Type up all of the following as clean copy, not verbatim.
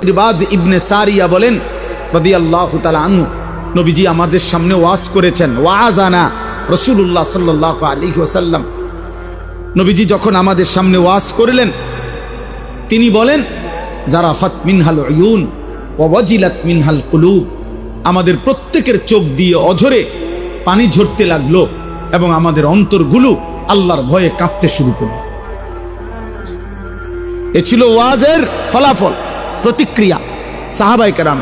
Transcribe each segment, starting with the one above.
ইরবাদ ইবনে সারিয়া বলেন রাদিয়াল্লাহু তাআলা আনহু, নবীজি আমাদের সামনে ওয়াজ করেছেন। ওয়াজানা রাসূলুল্লাহ সাল্লাল্লাহু আলাইহি ওয়াসাল্লাম, নবীজি যখন আমাদের সামনে ওয়াজ করলেন তিনি বলেন, জারাফাত মিনহাল উয়ুন ওয়া ওয়াজিলাত মিনহাল কুলুব, আমাদের প্রত্যেকের চোখ দিয়ে অঝরে পানি ঝরতে লাগলো এবং আমাদের অন্তরগুলো আল্লাহর ভয়ে কাঁপতে শুরু করল। এ ছিল ওয়াজের ফলাফল, প্রতিক্রিয়া সাহাবায়ে কেরাম।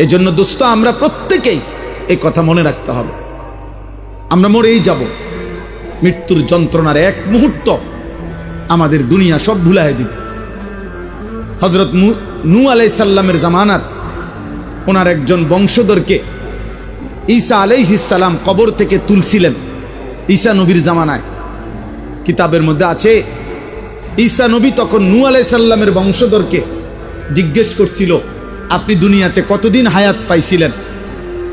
এজন্য দোস্ত, আমরা প্রত্যেকেই এই কথা মনে রাখতে হবে, আমরা মরেই যাব। মৃত্যুর যন্ত্রণার এক মুহূর্ত আমাদের দুনিয়া সব ভুলাই দিবে। হযরত নূহ আলাইহিস সালামের জামানাত ওনার একজন বংশধরকে ঈসা আলাইহিস সালাম কবর থেকে তুলছিলেন। ঈসা নবীর জামানায় কিতাবের মধ্যে আছে, ঈসা নবী তখন নূহ আলাইহিস সালামের বংশধরকে জিজ্ঞেস করছিল, আপনি দুনিয়াতে কতদিন হায়াত পাইছিলেন?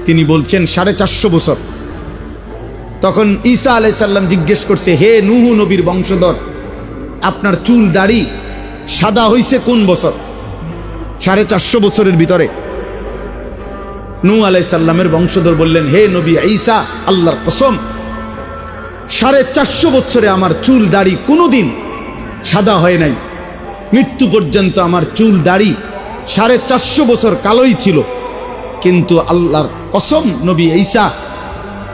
তিনি বলছেন 450 বছর। তখন ঈসা আলাইহিস সালাম জিজ্ঞেস করছে, হে নূহ নবীর বংশধর, আপনার চুল দাড়ি সাদা হইছে কোন বছর? 450 বছরের ভিতরে। নূহ আলাইহিস সালামের বংশধর বললেন, হে নবী ঈসা, আল্লাহর কসম 450 বছরে আমার চুল দাড়ি কোনোদিন সাদা হয় নাই। মৃত্যু পর্যন্ত আমার চুল দাড়ি 450 বছর কালোই ছিল। কিন্তু আল্লাহর কসম নবী ঈসা,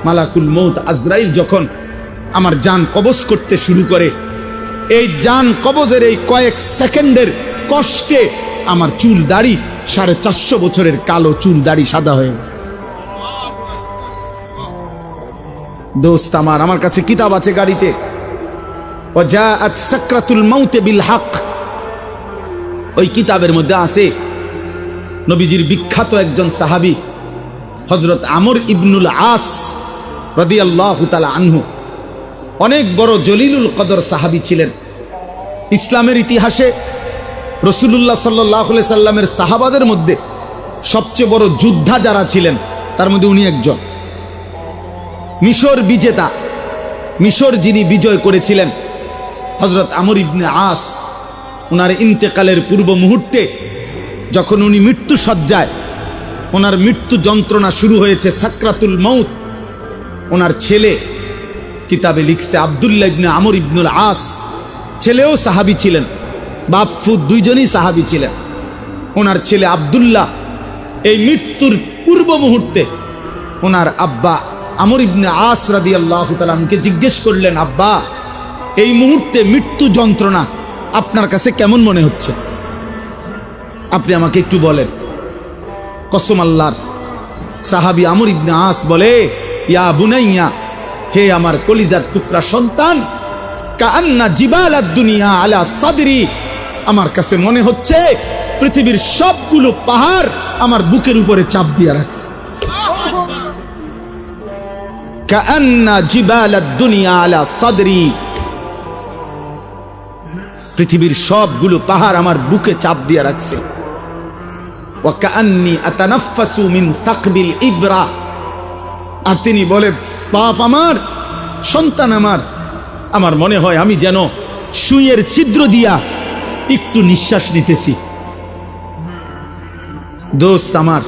মালাকুল মউত আজরাইল যখন আমার জান কবজ করতে শুরু করে, এই জান কবজের এই কয়েক সেকেন্ডের কষ্টে আমার চুল দাড়ি 450 বছরের কালো চুল দাড়ি সাদা হয়ে গেছে। দোস্ত আমার কাছে কিতাব আছে গাড়িতে, ওয়াজাআত সাকরাতুল মাউত বিল হক। ওই কিতাবের মধ্যে আছে নবীজির বিখ্যাত একজন সাহাবী হযরত আমর ইবনুল আস রাদিয়াল্লাহু তাআলা আনহু, অনেক বড় জলিলুল কদর সাহাবী ছিলেন। ইসলামের ইতিহাসে রাসূলুল্লাহ সাল্লাল্লাহু আলাইহি সাল্লামের সাহাবাদের মধ্যে সবচেয়ে বড় যোদ্ধা যারা ছিলেন তার মধ্যে উনি একজন। মিশর বিজেতা, মিশর যিনি বিজয় করেছিলেন, হযরত আমর ইবনে আস, ওনার ইন্তেকালের পূর্ব মুহূর্তে যখন উনি মৃত্যু সজ্জায়, ওনার মৃত্যু যন্ত্রণা শুরু হয়েছে, সাকরাতুল মাউত, ওনার ছেলে কিতাবে লিখছে আব্দুল্লাহ ইবনে আমর ইবনুল আস, ছেলেও সাহাবী ছিলেন, বাপ-পু দুইজনই সাহাবী ছিলেন। ওনার ছেলে আব্দুল্লাহ এই মৃত্যুর পূর্ব মুহূর্তে ওনার আব্বা আমর ইবনে আস রাদিয়াল্লাহু তাআলা আনহুকে জিজ্ঞেস করলেন, আব্বা এই মুহূর্তে মৃত্যু যন্ত্রণা আপনার কাছে কেমন মনে হচ্ছে? আপনি আমাকে একটু বলেন। কসম আল্লাহর, সাহাবী আমর ইবনে আস বলে, ইয়া বুনাইয়া, হে আমার কলিজার টুকরা সন্তান, কাআন্না জিবালাদ দুনিয়া আলা সাদরি, আমার কাছে মনে হচ্ছে পৃথিবীর সবগুলো পাহাড় আমার বুকের উপরে চাপ দিয়ে রাখছে। কাআন্না জিবালাদ দুনিয়া আলা সাদরি, পৃথিবীর সবগুলো পাহাড় আমার বুকে চাপ দিয়ে রাখছে। ওয়া কাআন্নী আতানাফাসু মিন সাকবিল ইবরা, আর তিনি বলে, বাপ আমার, সন্তান আমার মনে হয় আমি যেন সুইয়ের ছিদ্র দিয়া একটু নিঃশ্বাস নিতেছি। দোস্ত আমার,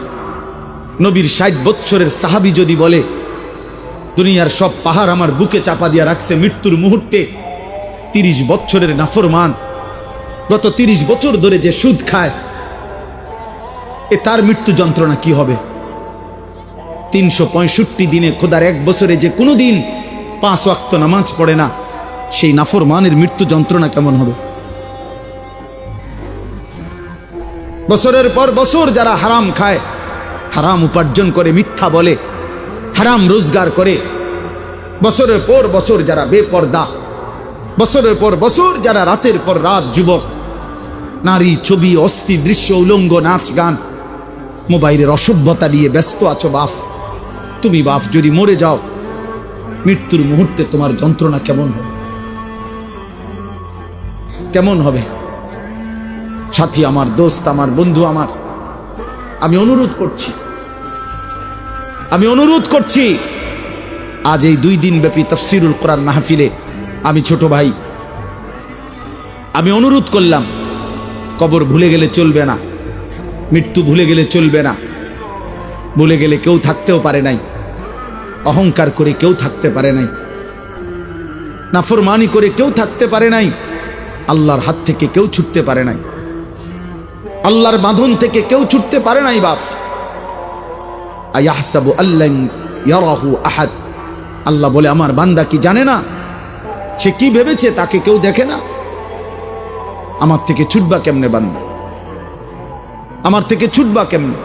নবীর 60 বছরের সাহাবী যদি বলে দুনিয়ার সব পাহাড় আমার বুকে চাপা দিয়া রাখছে মৃত্যুর মুহূর্তে, 30 বছরের নাফরমান গত 30 বছর ধরে যে সুদ খায়, তার মৃত্যু যন্ত্রণা কি হবে? 365 দিনে খোদার এক বছরে যে কোনো দিন 5 ওয়াক্ত নামাজ পড়ে না, সেই নাফরমানের মৃত্যু যন্ত্রণা কেমন হবে? বছরের পর বছর যারা হারাম খায়, হারাম উপার্জন করে, মিথ্যা বলে, হারাম রোজগার করে, বছরের পর বছর যারা বেপর্দা, বছরের পর বছর যারা রাতের পর রাত যুবক, নারী, ছবি, অস্থি দৃশ্য, উলঙ্গ নাচ গান, মোবাইলের অসভ্যতা নিয়ে ব্যস্ত আছো। বাপ, তুমি বাপ যদি মরে যাও, মৃত্যুর মুহূর্তে তোমার যন্ত্রণা কেমন হবে? কেমন হবে? সাথী আমার, দোস্ত আমার, বন্ধু আমার, আমি অনুরোধ করছি আজ এই 2 দিন ব্যাপী তাফসীরুল কোরআন মাহফিলে আমি ছোট ভাই, আমি অনুরোধ করলাম কবর ভুলে গেলে চলবে না, মৃত্যু ভুলে গেলে চলবে না। ভুলে গেলে কেউ থাকতেও পারে নাই, অহংকার করে কেউ থাকতে পারে নাই, নাফরমানি করে কেউ থাকতে পারে নাই, আল্লাহর হাত থেকে কেউ ছুটতে পারে নাই, আল্লাহর বাঁধন থেকে কেউ ছুটতে পারে নাই। বাপ আয়াহসাবু আল্লান ইয়ারাহু আহাদ, আল্লাহ বলে আমার বান্দা কি জানে না? সে কি ভেবেছে তাকে কেউ দেখে না? আমার থেকে ছুটবা কেমনে বান্দা, আমার থেকে ছুটবা কেমনে?